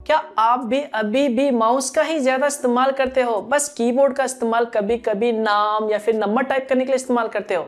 क्या आप भी अभी भी माउस का ही ज्यादा इस्तेमाल करते हो, बस कीबोर्ड का इस्तेमाल कभी कभी नाम या फिर नंबर टाइप करने के लिए इस्तेमाल करते हो?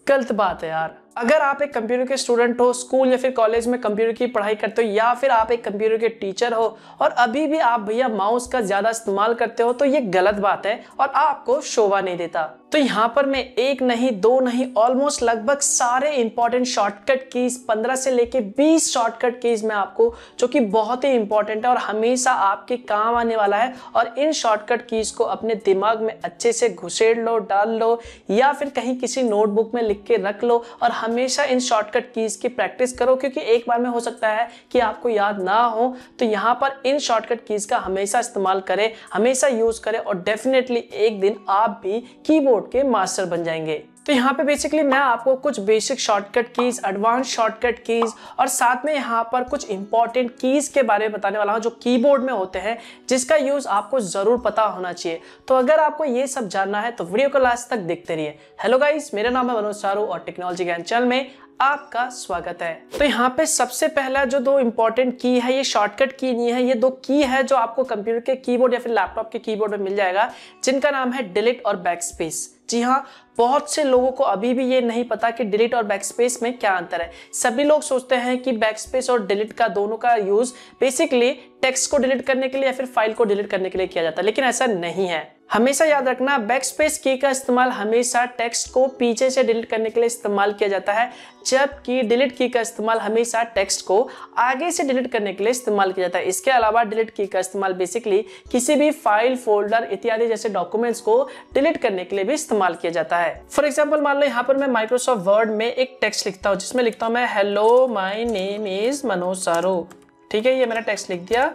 गलत बात है यार। अगर आप एक कंप्यूटर के स्टूडेंट हो, स्कूल या फिर कॉलेज में कंप्यूटर की पढ़ाई करते हो, या फिर आप एक कंप्यूटर के टीचर हो और अभी भी आप भैया माउस का ज्यादा इस्तेमाल करते हो, तो ये गलत बात है और आपको शोभा नहीं देता। तो यहाँ पर मैं एक नहीं, दो नहीं, ऑलमोस्ट लगभग सारे इंपॉर्टेंट शॉर्टकट कीज 15 से लेके 20 शॉर्टकट कीज में आपको, जो कि बहुत ही इंपॉर्टेंट है और हमेशा आपके काम आने वाला है, और इन शॉर्टकट कीज को अपने दिमाग में अच्छे से घुसेड़ लो, डाल लो, या फिर कहीं किसी नोटबुक में लिख के रख लो और हमेशा इन शॉर्टकट कीज की प्रैक्टिस करो, क्योंकि एक बार में हो सकता है कि आपको याद ना हो। तो यहाँ पर इन शॉर्टकट कीज का हमेशा इस्तेमाल करें, हमेशा यूज करें, और डेफिनेटली एक दिन आप भी कीबोर्ड के मास्टर बन जाएंगे। तो यहाँ पे बेसिकली मैं आपको कुछ basic shortcut keys, advance shortcut keys और साथ में यहाँ पर कुछ इंपॉर्टेंट कीज के बारे में बताने वाला हूँ जो कीबोर्ड में होते हैं, जिसका यूज आपको जरूर पता होना चाहिए। तो अगर आपको ये सब जानना है तो वीडियो को लास्ट तक देखते रहिए। हेलो गाइस, मेरा नाम है मनोज और टेक्नोलॉजी ज्ञान चैनल में आपका स्वागत है। तो यहाँ पे सबसे पहला जो दो इंपॉर्टेंट की है, ये शॉर्टकट की नहीं है, ये दो की है जो आपको कंप्यूटर के कीबोर्ड या फिर लैपटॉप के कीबोर्ड में मिल जाएगा, जिनका नाम है डिलीट और बैकस्पेस। जी हाँ, बहुत से लोगों को अभी भी ये नहीं पता कि डिलीट और बैकस्पेस में क्या अंतर है। सभी लोग सोचते हैं कि बैकस्पेस और डिलीट का दोनों का यूज बेसिकली टेक्स्ट को डिलीट करने के लिए या फिर फाइल को डिलीट करने के लिए किया जाता है, लेकिन ऐसा नहीं है। हमेशा याद रखना, बैकस्पेस की का इस्तेमाल हमेशा टेक्स्ट को पीछे से डिलीट करने के लिए इस्तेमाल किया जाता है, जबकि डिलीट की का इस्तेमाल हमेशा टेक्स्ट को आगे से डिलीट करने के लिए इस्तेमाल किया जाता है। इसके अलावा डिलीट की का इस्तेमाल बेसिकली किसी भी फाइल, फोल्डर इत्यादि जैसे डॉक्यूमेंट्स को डिलीट करने के लिए भी इस्तेमाल किया जाता है। फॉर एग्जाम्पल, मान लो यहाँ पर मैं माइक्रोसॉफ्ट वर्ड में एक टेक्स्ट लिखता हूँ, जिसमें लिखता हूँ मैं hello my name is Manoj सारो। ठीक है, ये मैंने टेक्स्ट लिख दिया।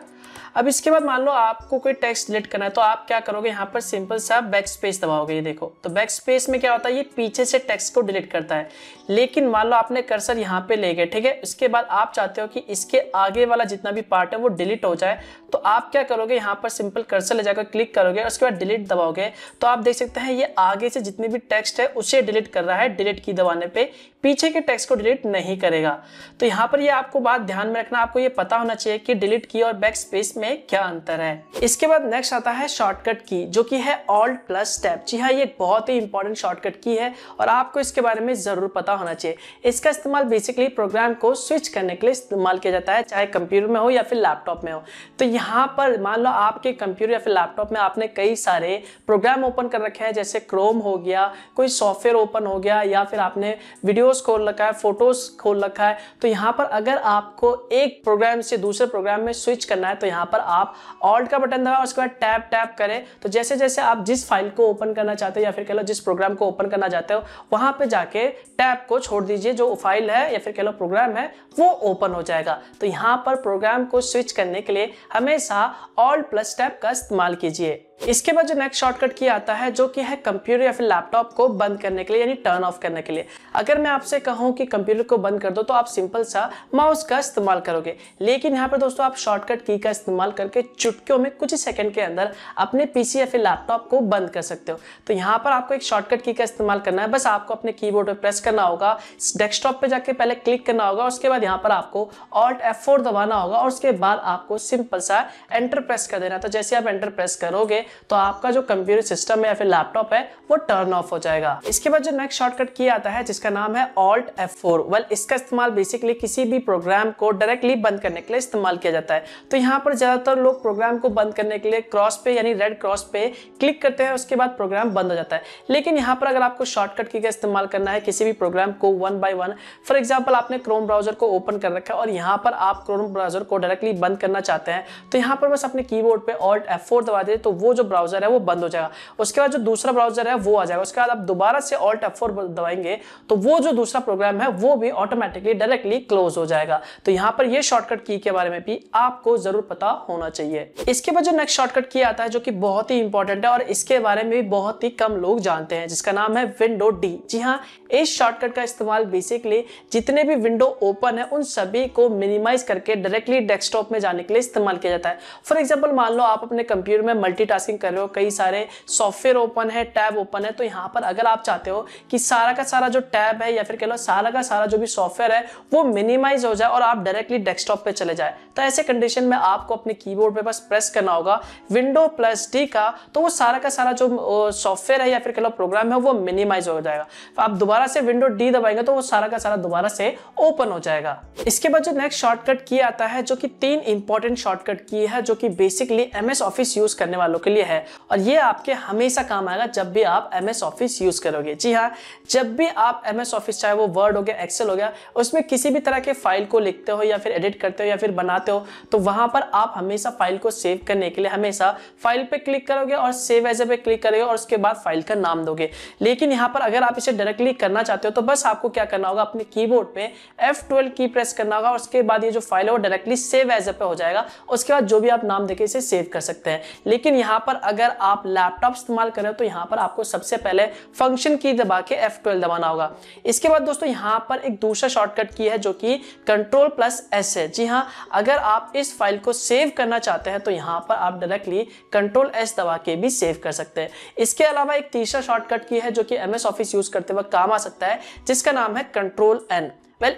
अब इसके बाद मान लो आपको कोई टेक्स्ट डिलीट करना है, तो आप क्या करोगे, यहाँ पर सिंपल सा बैक स्पेस दबाओगे। ये देखो, तो बैक स्पेस में क्या होता है, ये पीछे से टेक्स्ट को डिलीट करता है। लेकिन मान लो आपने कर्सर यहाँ पे ले गए, ठीक है, इसके बाद आप चाहते हो कि इसके आगे वाला जितना भी पार्ट है वो डिलीट हो जाए, तो आप क्या करोगे, यहाँ पर सिंपल कर्सर ले जाकर क्लिक करोगे और उसके बाद डिलीट दबाओगे। तो आप देख सकते हैं ये आगे से जितने भी टेक्स्ट है उसे डिलीट कर रहा है, डिलीट की दबाने पे, पीछे के टेक्स्ट को डिलीट नहीं करेगा। तो यहाँ पर ये आपको बात ध्यान में रखना, आपको ये पता होना चाहिए कि डिलीट की और बैक स्पेस में क्या अंतर है। इसके बाद नेक्स्ट आता है शॉर्टकट की, जो कि है ऑल्ट प्लस टैब। जी हाँ, ये एक बहुत ही इंपॉर्टेंट शॉर्टकट की है और आपको इसके बारे में जरूर पता होना चाहिए। इसका इस्तेमाल बेसिकली प्रोग्राम को स्विच करने के लिए इस्तेमाल किया जाता है, चाहे कंप्यूटर में हो या फिर लैपटॉप में हो। तो यहाँ पर मान लो आपके कंप्यूटर या फिर लैपटॉप में आपने कई सारे प्रोग्राम ओपन कर रखे हैं, जैसे क्रोम हो गया, कोई सॉफ्टवेयर ओपन हो गया, या फिर आपने वीडियोस खोल रखा है, फोटोज खोल रखा है। तो यहाँ पर अगर आपको एक प्रोग्राम से दूसरे प्रोग्राम में स्विच करना है, तो यहाँ पर आप ऑल्ट का बटन दबाएं, उसके बाद टैब टैब करें। तो जैसे जैसे आप जिस फाइल को ओपन करना चाहते हो या फिर कह लो जिस प्रोग्राम को ओपन करना चाहते हो, वहां पे जाके टैब को छोड़ दीजिए, जो फाइल है या फिर कह लो प्रोग्राम है वो ओपन हो जाएगा। तो यहाँ पर प्रोग्राम को स्विच करने के लिए हमेशा ऑल्ट प्लस टैब का इस्तेमाल कीजिए। इसके बाद जो नेक्स्ट शॉर्टकट की आता है, जो कि है कंप्यूटर या फिर लैपटॉप को बंद करने के लिए, यानी टर्न ऑफ करने के लिए। अगर मैं आपसे कहूं कि कंप्यूटर को बंद कर दो, तो आप सिंपल सा माउस का इस्तेमाल करोगे, लेकिन यहाँ पर दोस्तों आप शॉर्टकट की का इस्तेमाल करके चुटकियों में कुछ ही सेकंड के अंदर अपने पीसी या फिर लैपटॉप को बंद कर सकते हो। तो यहाँ पर आपको एक शॉर्टकट की का इस्तेमाल करना है, बस आपको अपने कीबोर्ड पर प्रेस करना होगा, डेस्कटॉप पे जाके पहले क्लिक करना होगा, उसके बाद यहाँ पर आपको ऑल्ट F4 दबाना होगा और उसके बाद आपको सिंपल सा एंटर प्रेस कर देना। तो जैसे आप एंटर प्रेस करोगे तो आपका जो कंप्यूटर सिस्टम है या फिर लैपटॉप है वो टर्न ऑफ हो जाएगा। इसके बाद जो नेक्स्ट शॉर्टकट की आता है, जिसका नाम है ऑल्ट F4। वेल, इसका इस्तेमाल बेसिकली किसी भी प्रोग्राम को डायरेक्टली बंद करने के लिए इस्तेमाल किया जाता है। तो यहाँ पर ज्यादातर लोग प्रोग्राम को बंद करने के लिए क्रॉस पे यानी रेड क्रॉस पे क्लिक करते हैं, उसके बाद प्रोग्राम बंद हो जाता है। लेकिन यहाँ पर अगर आपको शॉर्टकट की का इस्तेमाल करना है किसी भी प्रोग्राम को one by one, for example आपने क्रोम ब्राउजर को ओपन कर रखा है और यहाँ पर आप क्रोम ब्राउजर को डायरेक्टली बंद करना चाहते हैं, तो यहाँ पर बस अपने कीबोर्ड पे ऑल्ट F4 दबा दे, तो वो जो ब्राउजर है वो बंद हो जाएगा। उसके बाद जो दूसरा ब्राउजर है वो आ जाएगा। उसके बाद आप दोबारा से ऑल्ट F4 दबाएंगे तो वो जो दूसरा प्रोग्राम है वो भी ऑटोमेटिकली डायरेक्टली क्लोज हो जाएगा। तो यहाँ पर ये शॉर्टकट की के बारे में भी आपको जरूर पता होना चाहिए। इसके बाद जो नेक्स्ट शॉर्टकट की आता है, जो कि बहुत ही इंपॉर्टेंट है और इसके बारे में भी बहुत ही कम लोग जानते हैं, जिसका नाम है विंडो डी। जी हाँ, इस शॉर्टकट का इस्तेमाल बेसिकली जितने भी विंडो ओपन है उन सभी को मिनिमाइज करके डायरेक्टली डेस्कटॉप में जाने के लिए इस्तेमाल किया जाता है। फॉर एग्जांपल, मान लो आप अपने कंप्यूटर में मल्टीटास्किंग मल्टीटास्किंग कर रहे हो, कई सारे सॉफ्टवेयर ओपन है, टैब ओपन है, तो यहाँ पर अगर आप चाहते हो कि सारा का सारा जो टैब है या फिर कह लो सारा का सारा जो भी सॉफ्टवेयर है वो मिनिमाइज हो जाए और आप डायरेक्टली डेस्कटॉप पे चले जाए, तो ऐसे कंडीशन में आपको अपने कीबोर्ड पे बस प्रेस करना होगा विंडो प्लस डी का, तो वो सारा का सारा जो सॉफ्टवेयर है या फिर कह लो प्रोग्राम है वो मिनिमाइज हो जाएगा। तो आप दोबारा से विंडो डी दबाएंगे तो वो सारा का सारा दोबारा से ओपन हो जाएगा। इसके बाद जो नेक्स्ट शॉर्टकट की आता है जो कि 3 इंपॉर्टेंट शॉर्टकट की है जो कि बेसिकली एमएस ऑफिस यूज करने वालों के लिए है, और ये आपके हमेशा काम आएगा जब भी आप एमएस ऑफिस यूज करोगे। जी हाँ, जब भी आप एमएस ऑफिस, चाहे वो वर्ड हो गया, एक्सेल हो गया, उसमें किसी भी तरह के फाइल को लिखते हो या फिर एडिट करते हो या फिर बनाते हो, तो वहां पर आप हमेशा फाइल को सेव करने के लिए हमेशा फाइल पे क्लिक करोगे और सेव एज पे क्लिक करोगे और उसके बाद फाइल का नाम दोगे। लेकिन यहाँ पर अगर आप इसे डायरेक्टली करना चाहते हो तो बस आपको क्या करना होगा, अपने कीबोर्ड पे F12 की प्रेस करना होगा और उसके बाद ये जो फाइल है वो डायरेक्टली सेव एज पे हो जाएगा। उसके बाद जो भी आप नाम देके इसे सेव कर सकते हैं। लेकिन यहाँ पर अगर आप लैपटॉप इस्तेमाल कर रहे हो तो यहाँ पर आपको सबसे पहले फंक्शन की दबा के F12 दबाना होगा। इसके बाद दोस्तों यहाँ पर एक दूसरा शॉर्टकट की है जो कि Ctrl प्लस S है। जी हाँ, अगर आप इस फाइल को सेव करना चाहते हैं तो यहाँ पर आप डायरेक्टली Ctrl S दबा के भी सेव कर सकते हैं। इसके अलावा एक तीसरा शॉर्टकट की है जो कि एमएस ऑफिस यूज करते वक्त काम आ सकता है, जिसका नाम है Ctrl N।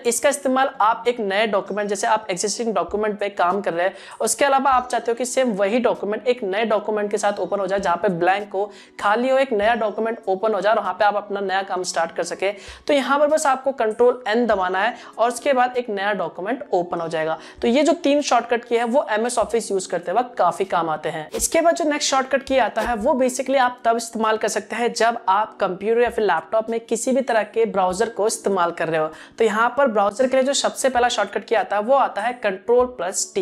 इसका इस्तेमाल आप एक नए डॉक्यूमेंट, जैसे आप एग्जिस्टिंग डॉक्यूमेंट पे काम कर रहे हैं, उसके अलावा आप चाहते हो कि सेम वही डॉक्यूमेंट एक नए डॉक्यूमेंट के साथ ओपन हो जाए, जहाँ पे ब्लैंक हो, खाली हो, एक नया डॉक्यूमेंट ओपन हो जाए और वहाँ पे आप अपना नया काम स्टार्ट कर सके, तो यहाँ पर बस आपको Ctrl N दबाना है और उसके बाद एक नया डॉक्यूमेंट ओपन हो जाएगा। तो ये जो 3 शॉर्टकट की है वो एमएस ऑफिस यूज करते वक्त काफी काम आते हैं। इसके बाद जो नेक्स्ट शॉर्टकट की आता है वो बेसिकली आप तब इस्तेमाल कर सकते हैं जब आप कंप्यूटर या फिर लैपटॉप में किसी भी तरह के ब्राउजर को इस्तेमाल कर रहे हो। तो यहाँ पर ब्राउजर के लिए जो सबसे पहला शॉर्टकट की आता है वो आता है Ctrl प्लस T।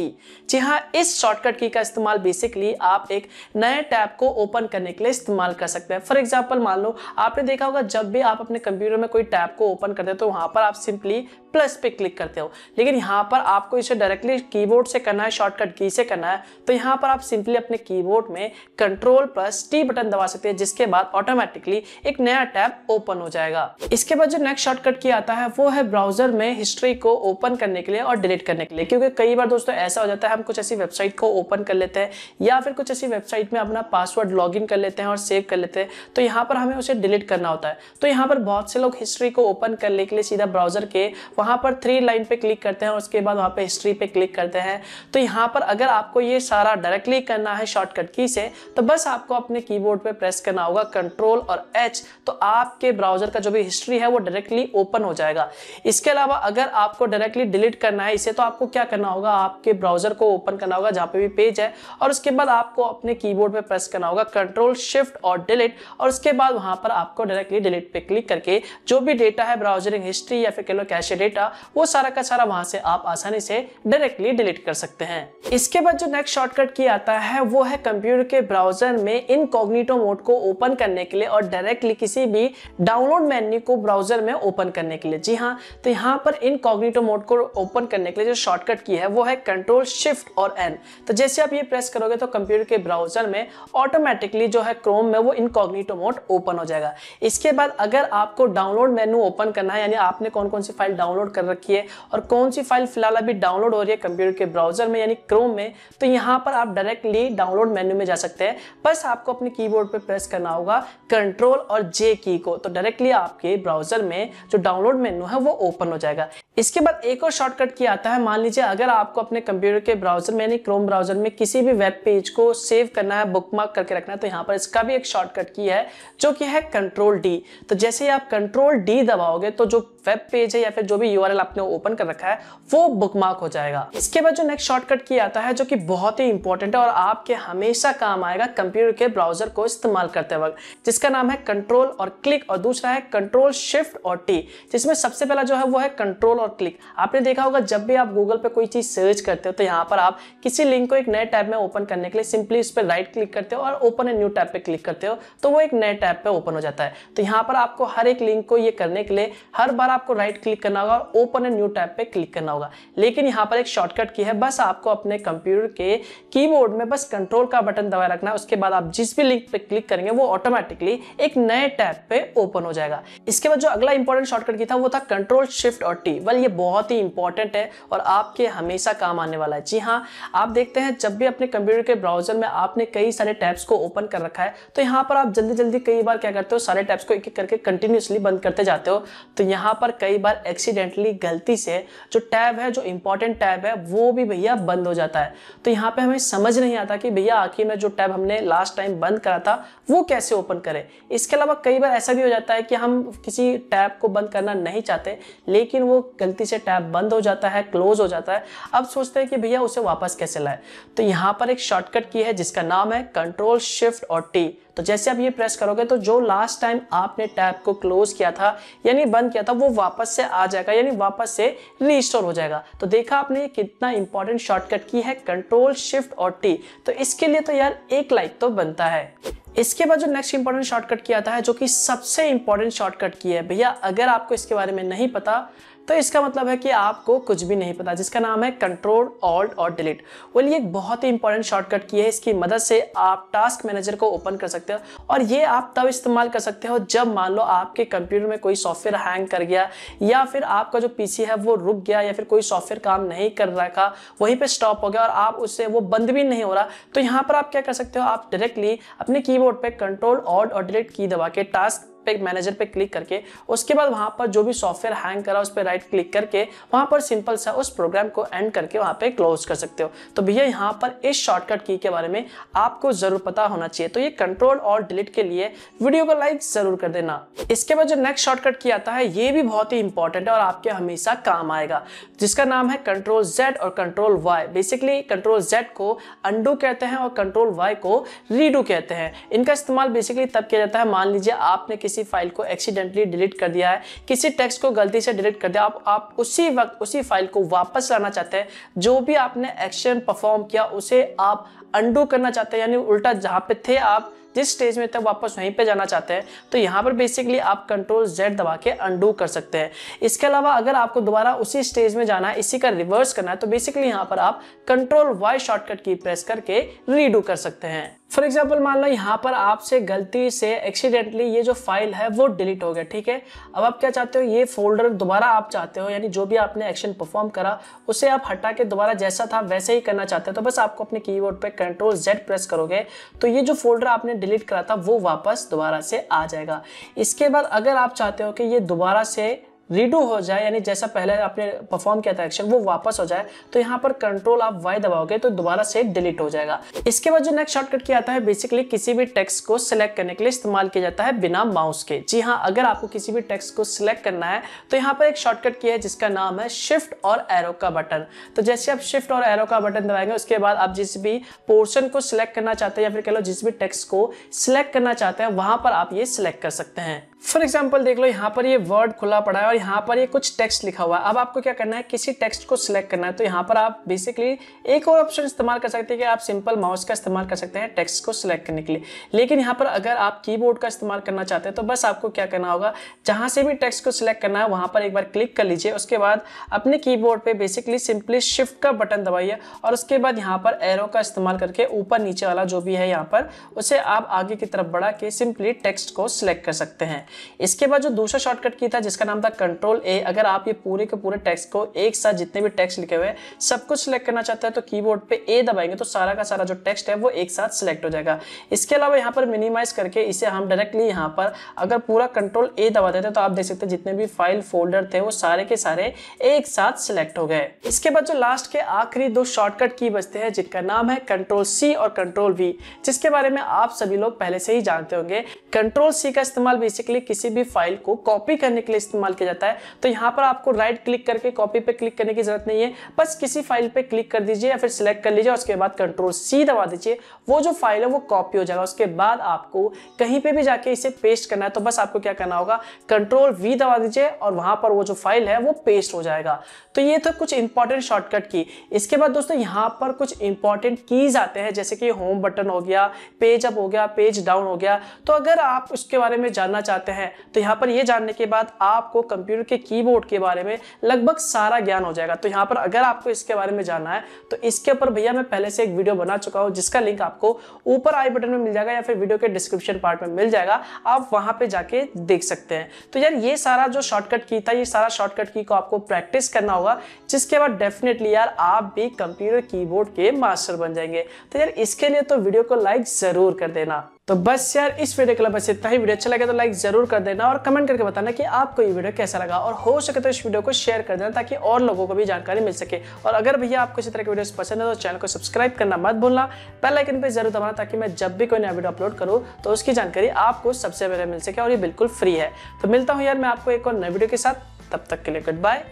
जी हाँ, इस शॉर्टकट की का इस्तेमाल बेसिकली आप एक नए टैब को ओपन करने के लिए इस्तेमाल कर सकते हैं। फॉर एग्जांपल, मान लो आपने देखा होगा जब भी आप अपने कंप्यूटर में कोई टैब को ओपन करते हो तो वहां पर आप सिंपली प्लस पे क्लिक करते हो, लेकिन यहाँ पर आपको इसे डायरेक्टली कीबोर्ड से करना है, शॉर्टकट की से करना है, तो यहाँ पर आप सिंपली अपने कीबोर्ड में Ctrl प्लस T बटन दबा सकते हैं, जिसके बाद ऑटोमेटिकली एक नया टैब ओपन हो जाएगा। इसके बाद जो नेक्स्ट शॉर्टकट की आता है वो है ब्राउजर में हिस्ट्री को ओपन करने के लिए और डिलीट करने के लिए, क्योंकि कई बार दोस्तों ऐसा हो जाता है हम कुछ ऐसी वेबसाइट को ओपन कर लेते हैं या फिर कुछ ऐसी वेबसाइट में अपना पासवर्ड लॉगिन कर लेते हैं और सेव कर लेते हैं, तो यहाँ पर हमें उसे डिलीट करना होता है। तो यहाँ पर बहुत से लोग हिस्ट्री को ओपन करने के लिए सीधा ब्राउजर के वहां पर 3 लाइन पे क्लिक करते हैं और उसके बाद वहां पे हिस्ट्री पे क्लिक करते हैं। तो यहाँ पर अगर आपको ये सारा डायरेक्टली करना है शॉर्टकट की से, तो बस आपको अपने कीबोर्ड पे प्रेस करना होगा Ctrl और H, तो आपके ब्राउजर का जो भी हिस्ट्री है वो डायरेक्टली ओपन हो जाएगा। इसके अलावा अगर आपको डायरेक्टली डिलीट करना है इसे, तो आपको क्या करना होगा, आपके ब्राउजर को ओपन करना होगा जहां पे भी पेज है और उसके बाद आपको अपने कीबोर्ड पे प्रेस करना होगा Ctrl Shift और डिलीट, और उसके बाद वहां पर आपको डायरेक्टली डिलीट पे क्लिक करके जो भी डेटा है, ब्राउजरिंग हिस्ट्री या फिर कह लो कैशे डेटा, वो सारा का सारा वहां से आप आसानी से डायरेक्टली डिलीट कर सकते हैं। इसके बाद जो नेक्स्ट शॉर्टकट की आता है वो है कंप्यूटर के ब्राउजर में इनकॉग्निटो मोड को ओपन करने के लिए और डायरेक्टली किसी भी डाउनलोड मेन्यू को ब्राउजर में ओपन करने के लिए। जी हाँ, तो यहाँ पर इनकॉग्निटो मोड को ओपन करने के लिए जो शॉर्टकट की है वो है Ctrl Shift और N। तो जैसे आप ये प्रेस करोगे तो कंप्यूटर के ब्राउजर में ऑटोमेटिकली जो है क्रोम में वो इनकॉग्निटो मोड ओपन हो जाएगा। इसके बाद अगर आपको डाउनलोड मेन्यू ओपन करना है, यानी आपने कौन कौन सी फाइल डाउनलोड कर रखी है और कौन सी फाइल फिलहाल अभी डाउनलोड हो रही है कंप्यूटर के ब्राउजर में यानी क्रोम में, तो यहाँ पर आप डायरेक्टली डाउनलोड मेन्यू में जा सकते हैं। बस आपको अपने कीबोर्ड पे प्रेस करना होगा Ctrl और J की को, तो डायरेक्टली आपके ब्राउजर में जो डाउनलोड मेन्यू है वो ओपन हो जाएगा। इसके बाद एक और शॉर्टकट की आता है, मान लीजिए अगर आपको अपने कंप्यूटर के ब्राउजर में यानी क्रोम ब्राउजर में किसी भी वेब पेज को सेव करना है, बुकमार्क करके रखना है, तो यहाँ पर इसका भी एक शॉर्टकट की है जो कि है Ctrl D। तो जैसे ही आप Ctrl D दबाओगे तो जो वेब पेज है या फिर जो भी URL आपने ओपन कर रखा है वो बुकमार्क हो जाएगा। इसके बाद जो नेक्स्ट शॉर्टकट की आता है जो कि बहुत ही इंपॉर्टेंट है और आपके हमेशा काम आएगा कंप्यूटर के ब्राउजर को इस्तेमाल करते वक्त, जिसका नाम है Ctrl और क्लिक और दूसरा है Ctrl Shift और T, जिसमें सबसे पहला जो है वो है Ctrl और क्लिक। आपने देखा होगा जब भी आप गूगल पे कोई चीज सर्च करते हो तो यहाँ पर आप किसी लिंक को एक नए टैब में ओपन करने के लिए सिंपली उस पर राइट क्लिक करते हो और ओपन ए न्यू टैब पे क्लिक करते हो तो वो एक नए टैब पे ओपन हो जाता है। तो यहाँ पर आपको हर एक लिंक को ये करने के लिए हर बार आपको राइट क्लिक करना होगा और ओपन ए न्यू टैब पे क्लिक करना होगा। लेकिन यहाँ पर एक शॉर्टकट की है, बस आपको अपने कंप्यूटर के कीबोर्ड में बस कंट्रोल का बटन दबाए रखना है, उसके बाद आप जिस भी लिंक पे क्लिक करेंगे वो ऑटोमेटिकली एक नए टैब पे ओपन हो जाएगा। इसके बाद जो अगला इंपॉर्टेंट शॉर्टकट की था वो था Ctrl Shift और T। वेल ये बहुत ही इंपॉर्टेंट है और आपके हमेशा काम आने वाला है। जी हाँ, आप देखते हैं जब भी अपने कंप्यूटर के ब्राउजर में आपने कई सारे टैब्स को ओपन कर रखा है तो यहाँ पर आप जल्दी जल्दी कई बार क्या करते हो, सारे टैब्स को एक एक करके कंटिन्यूसली बंद करते जाते हो। तो यहाँ पर कई बार एक्सीडेंटली गलती से जो टैब है, जो इंपॉर्टेंट टैब है, वो भी भैया बंद हो जाता है। तो यहाँ पे हमें समझ नहीं आता कि भैया आखिर में जो टैब हमने लास्ट टाइम बंद करा था वो कैसे ओपन करें। इसके अलावा कई बार ऐसा भी हो जाता है कि हम किसी टैब को बंद करना नहीं चाहते लेकिन वो गलती से टैब बंद हो जाता है, क्लोज हो जाता है। अब सोचते हैं कि भैया उसे वापस कैसे लाए। तो यहाँ पर एक शॉर्टकट की है जिसका नाम है Ctrl Shift और T। तो जैसे आप ये प्रेस करोगे तो जो लास्ट टाइम आपने टैब को क्लोज किया था यानी बंद किया था वो वापस से आ जाएगा, यानी वापस से रीस्टोर हो जाएगा। तो देखा आपने कितना इंपॉर्टेंट शॉर्टकट की है Ctrl Shift और T। तो इसके लिए तो यार एक लाइक तो बनता है। इसके बाद जो नेक्स्ट इंपॉर्टेंट शॉर्टकट की आता है, जो कि सबसे इंपॉर्टेंट शॉर्टकट की है भैया, अगर आपको इसके बारे में नहीं पता तो इसका मतलब है कि आपको कुछ भी नहीं पता, जिसका नाम है Ctrl Alt और Delete। वो ये एक बहुत ही इंपॉर्टेंट शॉर्टकट की है। इसकी मदद से आप टास्क मैनेजर को ओपन कर सकते हो और ये आप तब इस्तेमाल कर सकते हो जब मान लो आपके कंप्यूटर में कोई सॉफ्टवेयर हैंग कर गया या फिर आपका जो पीसी है वो रुक गया या फिर कोई सॉफ्टवेयर काम नहीं कर रहा था, वहीं पे स्टॉप हो गया और आप उससे वो बंद भी नहीं हो रहा। तो यहाँ पर आप क्या कर सकते हो, आप डायरेक्टली अपने कीबोर्ड पे Ctrl Alt और Delete की दबा के टास्क मैनेजर पे क्लिक करके उसके बाद वहां पर जो भी सॉफ्टवेयर हैंग करा उस पर राइट क्लिक करके वहां पर सिंपल सा उस प्रोग्राम को एंड करके वहां पे क्लोज कर सकते हो। तो भैया यहाँ पर इस शॉर्टकट की के बारे में आपको जरूर पता होना चाहिए। तो ये Ctrl और Delete के लिए वीडियो को लाइक जरूर कर देना। इसके बाद जो नेक्स्ट शॉर्टकट की आता है ये भी बहुत ही इंपॉर्टेंट है और आपके हमेशा काम आएगा, जिसका नाम है Ctrl Z और Ctrl Y। Basically Ctrl Z को अंडू कहते हैं और Ctrl Y को रीडू कहते हैं। इनका इस्तेमाल बेसिकली तब किया जाता है, मान लीजिए आपने किसी फाइल को एक्सीडेंटली डिलीट कर दिया है, किसी टेक्स्ट को गलती से डिलीट कर दिया, आप उसी वक्त उसी फाइल को वापस लाना चाहते हैं। जो भी आपने एक्शन परफॉर्म किया उसे आप अंडू करना चाहते हैं, यानी उल्टा जहां पे थे आप जिस स्टेज में तक वापस वहीं पे जाना चाहते हैं। तो यहाँ पर बेसिकली आप Ctrl Z दबा के अंडू कर सकते हैं। इसके अलावा अगर आपको दोबारा उसी स्टेज में जाना है, इसी का रिवर्स करना है, तो बेसिकली यहाँ पर आप Ctrl Y शॉर्टकट की प्रेस करके रीडू कर सकते हैं। फॉर एग्जाम्पल मान लो यहाँ पर आपसे गलती से एक्सीडेंटली ये जो फाइल है वो डिलीट हो गया, ठीक है। अब आप क्या चाहते हो, ये फोल्डर दोबारा आप चाहते हो, यानी जो भी आपने एक्शन परफॉर्म करा उसे आप हटा के दोबारा जैसा था वैसे ही करना चाहते हो। तो बस आपको अपने कीबोर्ड पे Ctrl Z प्रेस करोगे तो ये जो फोल्डर आपने डिलीट करा था वो वापस दोबारा से आ जाएगा। इसके बाद अगर आप चाहते हो कि ये दोबारा से रीडू हो जाए, यानी जैसा पहले आपने परफॉर्म किया था एक्शन वो वापस हो जाए, तो यहाँ पर Ctrl आप Y दबाओगे तो दोबारा से डिलीट हो जाएगा। इसके बाद जो नेक्स्ट शॉर्टकट की आता है बेसिकली किसी भी टेक्स्ट को सिलेक्ट करने के लिए इस्तेमाल किया जाता है बिना माउस के। जी हाँ, अगर आपको किसी भी टेक्स्ट को सिलेक्ट करना है तो यहाँ पर एक शॉर्टकट की है जिसका नाम है शिफ्ट और एरो का बटन। तो जैसे आप शिफ्ट और एरो का बटन दबाएंगे उसके बाद आप जिस भी पोर्शन को सिलेक्ट करना चाहते हैं या फिर कह लो जिस भी टेक्स्ट को सिलेक्ट करना चाहते हैं वहां पर आप ये सिलेक्ट कर सकते हैं। फॉर एग्जाम्पल देख लो यहाँ पर ये वर्ड खुला पड़ा है और यहाँ पर ये कुछ टेक्स्ट लिखा हुआ है। अब आपको क्या करना है, किसी टेक्स्ट को सिलेक्ट करना है। तो यहाँ पर आप बेसिकली एक और ऑप्शन इस्तेमाल कर सकते हैं कि आप सिंपल माउस का इस्तेमाल कर सकते हैं टेक्स्ट को सिलेक्ट करने के लिए। लेकिन यहाँ पर अगर आप कीबोर्ड का इस्तेमाल करना चाहते हैं तो बस आपको क्या करना होगा, जहाँ से भी टेक्स्ट को सिलेक्ट करना है वहाँ पर एक बार क्लिक कर लीजिए। उसके बाद अपने कीबोर्ड पे बेसिकली सिंपली शिफ्ट का बटन दबाइए और उसके बाद यहाँ पर एरो का इस्तेमाल करके ऊपर नीचे वाला जो भी है यहाँ पर उसे आप आगे की तरफ बढ़ा के सिंपली टेक्स्ट को सिलेक्ट कर सकते हैं। इसके बाद जो दूसरा शॉर्टकट की था जिसका नाम था Ctrl A, अगर आप ये पूरे के पूरे टेक्स्ट को एक साथ जितने भी टेक्स्ट लिखे हुए हैं सब कुछ सिलेक्ट करना चाहते हैं तो कीबोर्ड पे A दबाएंगे तो सारा का सारा जो टेक्स्ट है वो एक साथ सिलेक्ट हो जाएगा। इसके अलावा यहाँ पर मिनिमाइज करके इसे हम डायरेक्टली यहाँ पर अगर पूरा Ctrl A दबा देते तो आप देख सकते हैं जितने भी फाइल फोल्डर थे वो सारे के सारे एक साथ सिलेक्ट हो गए। इसके बाद जो लास्ट के आखिरी दो शॉर्टकट की बचते हैं जिनका नाम है Ctrl C और Ctrl V, जिसके बारे में आप सभी लोग पहले से ही जानते होंगे। Ctrl C का इस्तेमाल बेसिकली किसी भी फाइल को कॉपी करने के लिए इस्तेमाल किया जाता है। तो यहाँ पर आपको राइट क्लिक करके कॉपी पे क्लिक करने की जरूरत नहीं है, बस किसी फाइल पे क्लिक कर दीजिए या फिर सिलेक्ट कर लीजिए, उसके बाद Ctrl C दबा दीजिए, वो जो फाइल है वो कॉपी हो जाएगा। उसके बाद आपको कहीं पे भी जाके इसे पेस्ट करना है तो बस आपको क्या करना होगा, Ctrl V दबा दीजिए और वहां पर वो जो फाइल है वो पेस्ट हो जाएगा। तो ये तो कुछ इंपॉर्टेंट शॉर्टकट की। इसके बाद दोस्तों यहाँ पर कुछ इंपॉर्टेंट कीज आते हैं जैसे कि होम बटन हो गया, पेज अप हो गया, पेज डाउन हो गया। तो अगर आप उसके बारे में जानना चाहते सकते हैं। तो यहाँ पर ये जानने के बाद आपको कंप्यूटर के कीबोर्ड के बारे में लगभग सारा ज्ञान हो जाएगा। तो यहाँ पर अगर आपको इसके बारे में जानना है तो इसके ऊपर भैया मैं पहले से एक वीडियो बना चुका हूँ, जिसका लिंक आपको ऊपर आई बटन में मिल जाएगा या फिर वीडियो के डिस्क्रिप्शन पार्ट में मिल जाएगा, आप वहां पे जाके देख सकते हैं। तो यार ये सारा जो शॉर्टकट की था, ये सारा शॉर्टकट की को आपको प्रैक्टिस करना होगा, जिसके बाद डेफिनेटली यार आप भी कंप्यूटर कीबोर्ड के मास्टर बन जाएंगे। तो यार इसके लिए तो वीडियो को लाइक जरूर कर देना। तो बस यार इस वीडियो के लिए बस इतना ही। वीडियो अच्छा लगे तो लाइक जरूर कर देना और कमेंट करके बताना कि आपको ये वीडियो कैसा लगा, और हो सके तो इस वीडियो को शेयर कर देना ताकि और लोगों को भी जानकारी मिल सके। और अगर भैया आपको इसी तरह की वीडियोस पसंद है तो चैनल को सब्सक्राइब करना मत भूलना, बेल आइकन पे जरूर दबाना ताकि मैं जब भी कोई नया वीडियो अपलोड करूँ तो उसकी जानकारी आपको सबसे पहले मिल सके, और ये बिल्कुल फ्री है। तो मिलता हूँ यार मैं आपको एक और नए वीडियो के साथ, तब तक के लिए गुड बाय।